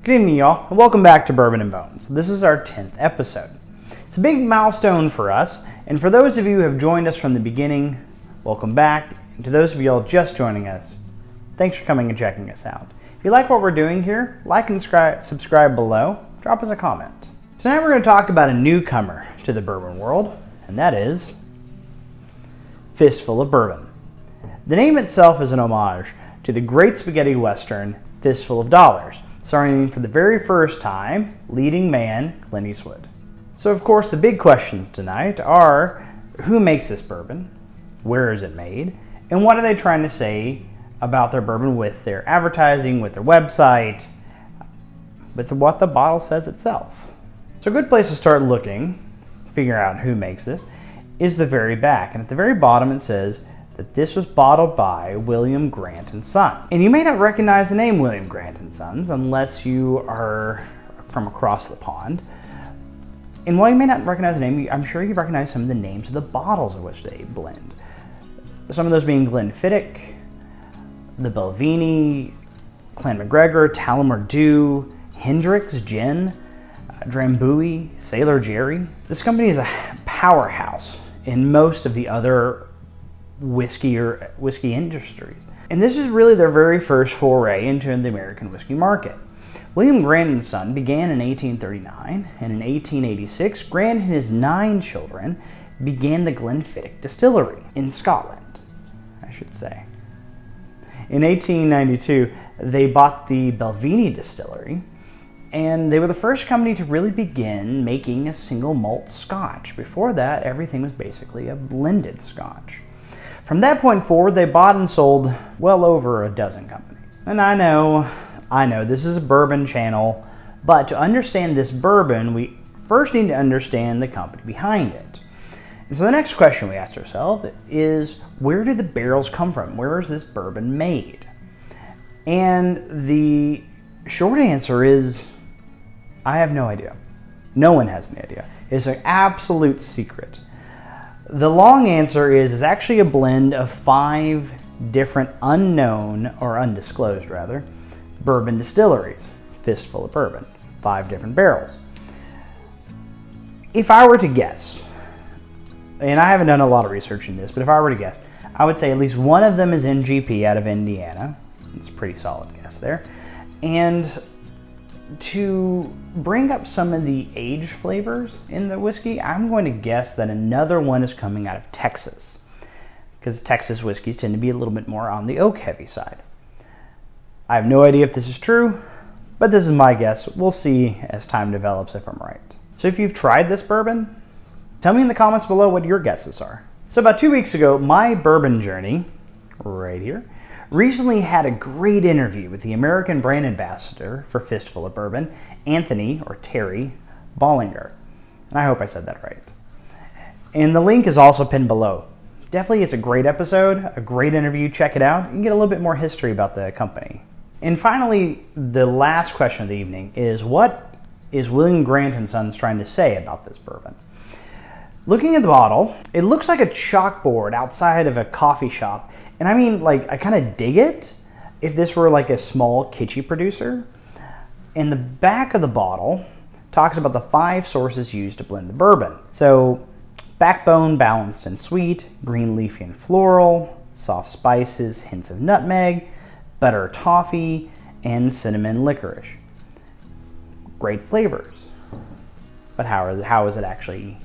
Good evening, y'all, and welcome back to Bourbon Bones. This is our 10th episode. It's a big milestone for us, and for those of you who have joined us from the beginning, welcome back. And to those of y'all just joining us, thanks for coming and checking us out. If you like what we're doing here, like and subscribe below, drop us a comment. Tonight we're going to talk about a newcomer to the bourbon world, and that is Fistfull of Bourbon. The name itself is an homage to the great spaghetti western Fistful of Dollars, starring for the very first time leading man Clint Eastwood. So of course the big questions tonight are, who makes this bourbon, where is it made, and what are they trying to say about their bourbon with their advertising, with their website, with what the bottle says itself. So a good place to start looking, figure out who makes this, is the very back. And at the very bottom it says that this was bottled by William Grant & Son. And you may not recognize the name William Grant & Sons unless you are from across the pond. And while you may not recognize the name, I'm sure you recognize some of the names of the bottles in which they blend. Some of those being Glenfiddich, the Belvini, Clan-MacGregor, Tullamore Dew, Hendrick's Gin, Drambuie, Sailor Jerry. This company is a powerhouse in most of the other whiskey industries. And this is really their very first foray into the American whiskey market. William Grant & Son began in 1839, and in 1886, Grant and his 9 children began the Glenfiddich distillery in Scotland, I should say. In 1892, they bought the Belvini distillery, and they were the first company to really begin making a single malt scotch. Before that, everything was basically a blended scotch. From that point forward, they bought and sold well over a dozen companies. And I know, this is a bourbon channel, but to understand this bourbon, we first need to understand the company behind it. And so the next question we asked ourselves is, where do the barrels come from? Where is this bourbon made? And the short answer is, I have no idea. No one has any idea. It's an absolute secret. The long answer is, it's actually a blend of 5 different unknown, or undisclosed rather, bourbon distilleries. Fistful of Bourbon. 5 different barrels. If I were to guess, and I haven't done a lot of research in this, but if I were to guess, I would say at least one of them is MGP out of Indiana. It's a pretty solid guess there. And to bring up some of the aged flavors in the whiskey, I'm going to guess that another one is coming out of Texas, because Texas whiskeys tend to be a little bit more on the oak heavy side. I have no idea if this is true, but this is my guess. We'll see as time develops if I'm right. So if you've tried this bourbon, tell me in the comments below what your guesses are. So about 2 weeks ago, my bourbon journey, right here, recently had a great interview with the American brand ambassador for Fistful of Bourbon, Anthony, or Terry, Bollinger. And I hope I said that right. And the link is also pinned below. Definitely, it's a great episode, a great interview. Check it out. You can get a little bit more history about the company. And finally, the last question of the evening is, what is William Grant & Sons trying to say about this bourbon? Looking at the bottle, it looks like a chalkboard outside of a coffee shop. And I mean, like, I kind of dig it if this were like a small kitschy producer. And the back of the bottle talks about the 5 sources used to blend the bourbon. So, backbone balanced and sweet, green leafy and floral, soft spices, hints of nutmeg, butter toffee, and cinnamon licorice. Great flavors. But how does it actually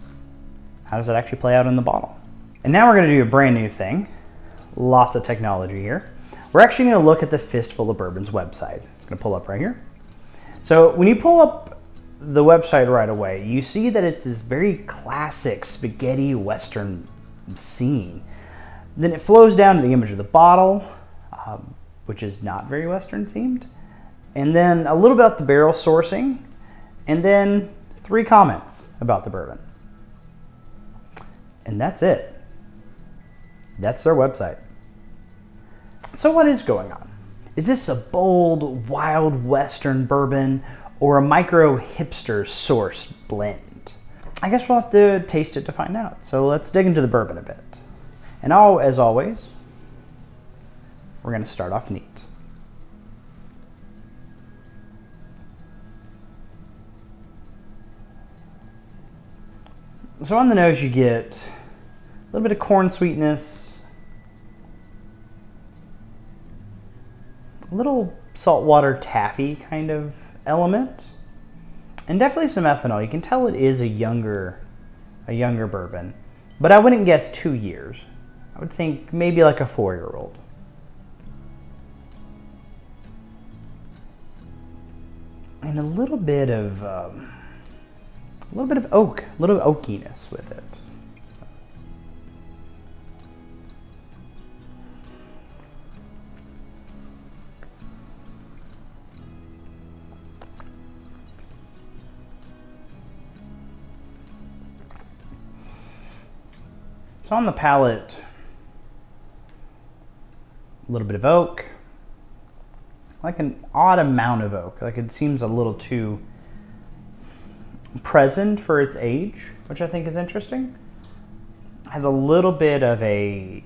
play out in the bottle? And now we're going to do a brand new thing. Lots of technology here. We're actually going to look at the Fistful of Bourbon's website. It's going to pull up right here. So when you pull up the website right away, you see that it's this very classic spaghetti western scene. Then it flows down to the image of the bottle, which is not very western themed. And then a little bit about the barrel sourcing. And then 3 comments about the bourbon. And that's it. That's their website. So what is going on? Is this a bold, wild western bourbon or a micro hipster source blend? I guess we'll have to taste it to find out. So let's dig into the bourbon a bit. And as always, we're going to start off neat. So on the nose you get a little bit of corn sweetness, a little saltwater taffy kind of element, and definitely some ethanol. You can tell it is a younger bourbon, but I wouldn't guess 2 years. I would think maybe like a 4-year-old. And a little bit of oak, a little oakiness with it. So on the palate, a little bit of oak, like an odd amount of oak. Like it seems a little too present for its age, which I think is interesting. Has a little bit of a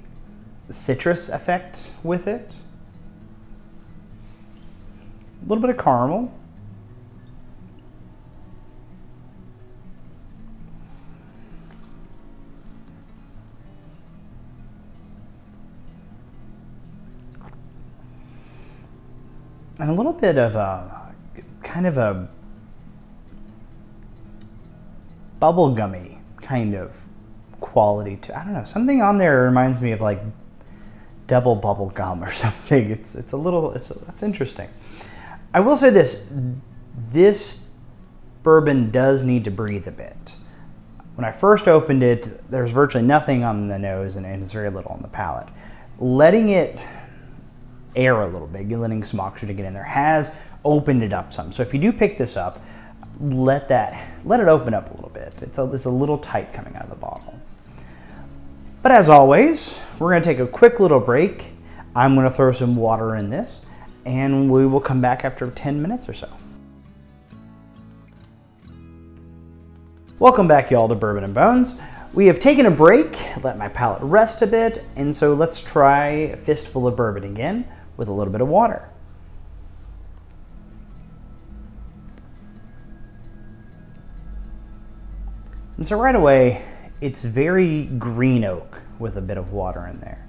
citrus effect with it. A little bit of caramel. And a little bit of a kind of a bubblegummy kind of quality to, I don't know, something on there reminds me of like double bubble gum or something. It's interesting. I will say this bourbon does need to breathe a bit. When I first opened it, there's virtually nothing on the nose and it's very little on the palate. Letting it air a little bit, letting some oxygen get in there has opened it up some. So if you do pick this up, let it open up a little bit. It's a little tight coming out of the bottle. But as always, we're going to take a quick little break. I'm going to throw some water in this, and we will come back after 10 minutes or so. Welcome back, y'all, to Bourbon and Bones. We have taken a break, let my palate rest a bit, and so let's try Fistful of Bourbon again with a little bit of water. And so right away, it's very green oak with a bit of water in there.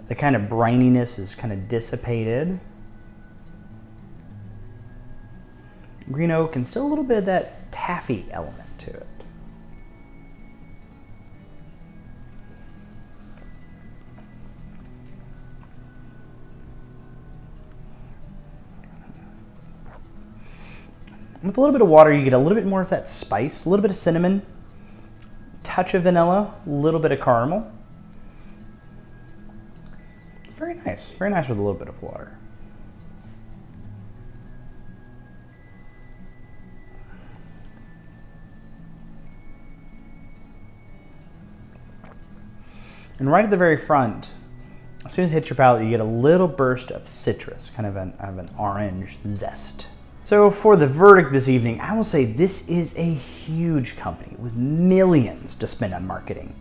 The kind of brininess is kind of dissipated. Green oak and still a little bit of that taffy element to it. With a little bit of water, you get a little bit more of that spice, a little bit of cinnamon, touch of vanilla, a little bit of caramel. Very nice with a little bit of water. And right at the very front, as soon as it hits your palate, you get a little burst of citrus, kind of an orange zest. So for the verdict this evening, I will say this is a huge company with millions to spend on marketing.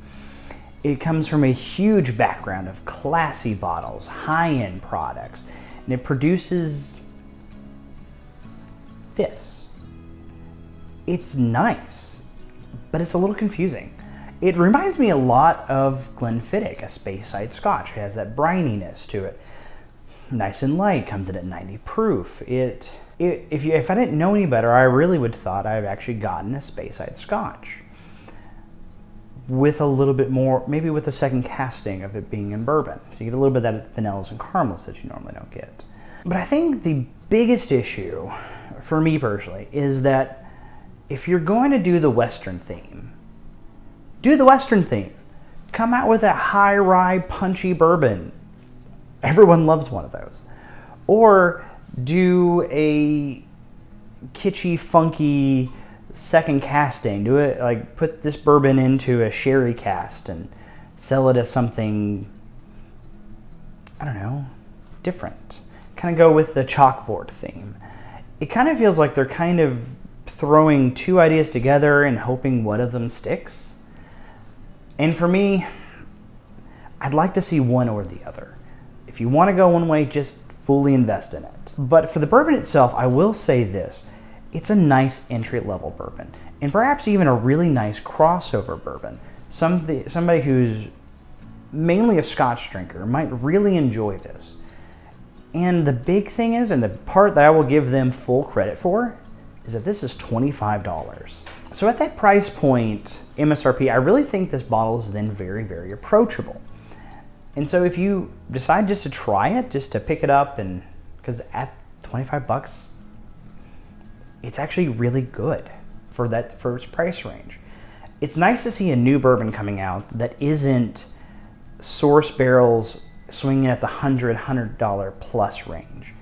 It comes from a huge background of classy bottles, high-end products, and it produces this. It's nice, but it's a little confusing. It reminds me a lot of Glenfiddich, a Speyside Scotch. It has that brininess to it. Nice and light, comes in at 90 proof. If I didn't know any better, I really would have thought I've actually gotten a Speyside Scotch with a little bit more, maybe with a second casting of it being in bourbon. So you get a little bit of that vanillas and caramels that you normally don't get. But I think the biggest issue, for me personally, is that if you're going to do the Western theme, do the Western theme. Come out with a high rye, punchy bourbon. Everyone loves one of those. Or do a kitschy, funky second casting. Do it like put this bourbon into a sherry cast and sell it as something, I don't know, different. Kind of go with the chalkboard theme. It kind of feels like they're kind of throwing two ideas together and hoping one of them sticks. And for me, I'd like to see one or the other. If you want to go one way, just fully invest in it. But for the bourbon itself, I will say this. it's a nice entry-level bourbon, and perhaps even a really nice crossover bourbon. Somebody who's mainly a Scotch drinker might really enjoy this. And the big thing is, and the part that I will give them full credit for, is that this is $25. So at that price point, MSRP, I really think this bottle is then very, very approachable. And so if you decide just to try it, just to pick it up, and because at 25 bucks, it's actually really good for its price range. It's nice to see a new bourbon coming out that isn't source barrels swinging at the $100 plus range.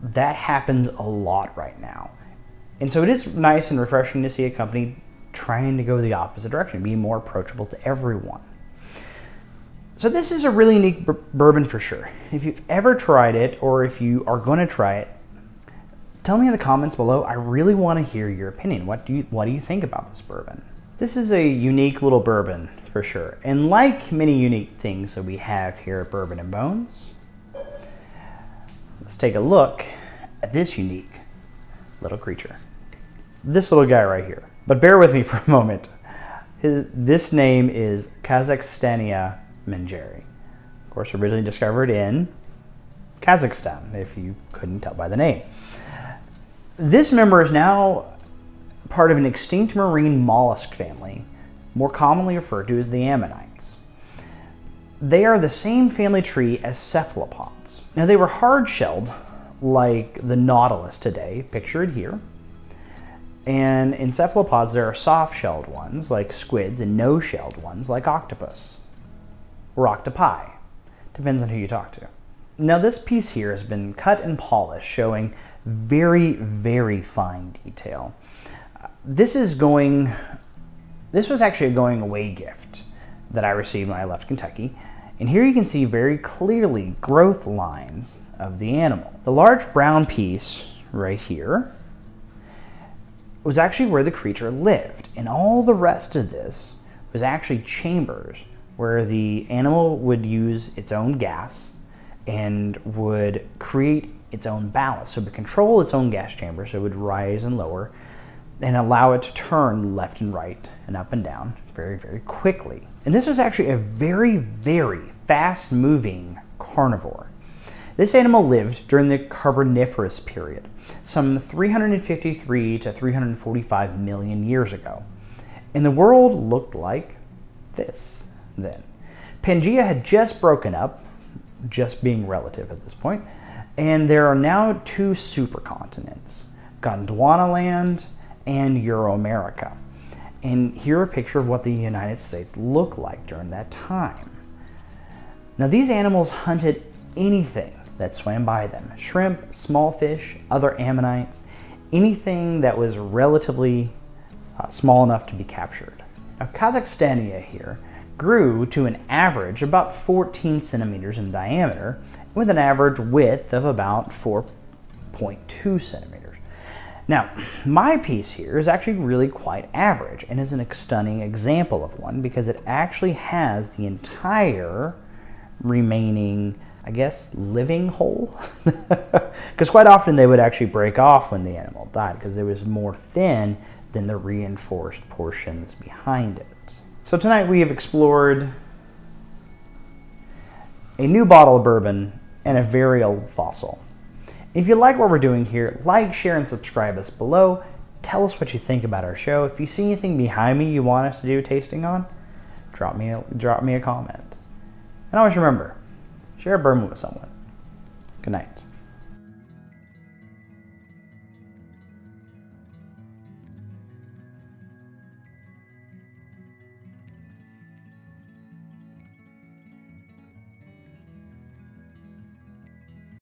That happens a lot right now. And so it is nice and refreshing to see a company trying to go the opposite direction, be more approachable to everyone. So this is a really unique bourbon for sure. If you've ever tried it, or if you are going to try it, tell me in the comments below. I really want to hear your opinion. What do you think about this bourbon? This is a unique little bourbon for sure. And like many unique things that we have here at Bourbon Bones, let's take a look at this unique little creature. This little guy right here. But bear with me for a moment. This name is Kazakhstania mangeri. Of course, originally discovered in Kazakhstan, if you couldn't tell by the name. This member is now part of an extinct marine mollusk family, more commonly referred to as the ammonites. They are the same family tree as cephalopods. Now, they were hard-shelled like the nautilus today, pictured here. And in cephalopods, there are soft-shelled ones like squids and no-shelled ones like octopus or octopi. Depends on who you talk to. Now, this piece here has been cut and polished, showing very, very fine detail. This was actually a going away gift that I received when I left Kentucky. And here you can see very clearly growth lines of the animal. The large brown piece right here was actually where the creature lived. And all the rest of this was actually chambers where the animal would use its own gas and would create its own ballast. So it would control its own gas chamber, so it would rise and lower and allow it to turn left and right and up and down very, very quickly. And this was actually a very, very fast-moving carnivore. This animal lived during the Carboniferous period, some 353 to 345 million years ago. And the world looked like this then. Pangea had just broken up, just being relative at this point, and there are now two supercontinents, Gondwana land and Euro-America. And here a picture of what the United States looked like during that time. Now, these animals hunted anything that swam by them: shrimp, small fish, other ammonites, anything that was relatively small enough to be captured. Now, Kazakhstania here grew to an average about 14 centimeters in diameter, with an average width of about 4.2 centimeters. Now, my piece here is actually really quite average and is a stunning example of one, because it actually has the entire remaining, I guess, living whole. Because quite often they would actually break off when the animal died, because it was more thin than the reinforced portions behind it. So tonight we have explored a new bottle of bourbon and a very old fossil. If you like what we're doing here, like, share, and subscribe us below. Tell us what you think about our show. If you see anything behind me you want us to do a tasting on, drop me a comment. And always remember, share a bourbon with someone. Good night.